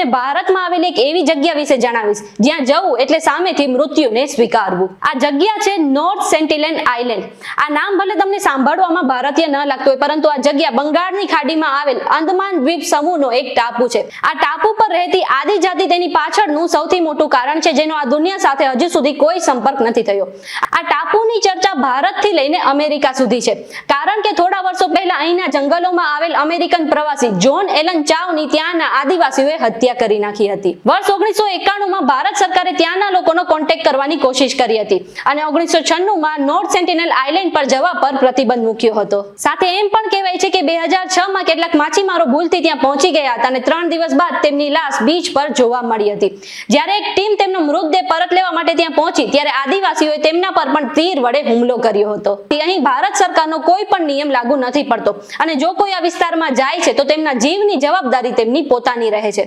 તમને ભારતમાં આવેલી એક એવી જગ્યા વિશે જણાવીશ જ્યાં જવું એટલે સામેથી મૃત્યુને સ્વીકારવું. આ જગ્યા છે નોર્થ સેન્ટિનેલ આઇલેન્ડ. આ નામ ભલે તમને સાંભળવામાં ભારતીય ન લાગતું હોય, પરંતુ આ જગ્યા બંગાળની ખાડીમાં આવેલ અંદમાન દ્વીપ સમૂહનો એક ટાપુ છે. આ ટાપુ પર રહેતી આદિજાતિ તેની પાછળનું સૌથી મોટું કારણ છે, જેનો આ દુનિયા સાથે હજુ સુધી કોઈ સંપર્ક નથી થયો. આ ટાપુની ચર્ચા ભારતથી લઈને અમેરિકા સુધી છે, કારણ કે થોડા વર્ષો પહેલા અહીંના જંગલોમાં આવેલ અમેરિકન પ્રવાસી જ્હોન એલન ચાવની ત્યાંના આદિવાસીઓએ હત્યા કરી નાખી હતી. વર્ષ 1991માં ભારત સરકારે ત્યાંના લોકોનો કોન્ટેક્ટ કરવાની કોશિશ કરી હતી અને 1996માં નોર્થ સેન્ટિનેલ આઇલેન્ડ પર જવા પર પ્રતિબંધ મૂક્યો હતો. સાથે એમ પણ કહેવાય છે કે 2006માં કેટલાક માછીમારો ભૂલથી ત્યાં પહોંચી ગયા હતા અને 3 દિવસ બાદ તેમની લાશ બીચ પર જોવા મળી હતી. જ્યારે એક ટીમ તેમનો મૃતદેહ પરત લેવા માટે ત્યાં પહોંચી ત્યારે આદિવાસીઓએ તેમના પર પણ તીર વડે હુમલો કર્યો હતો. અહીં ભારત સરકારનો કોઈ પણ નિયમ લાગુ નથી પડતો અને જો કોઈ આ વિસ્તારમાં જાય છે તો તેમના જીવની જવાબદારી તેમની પોતાની રહે છે.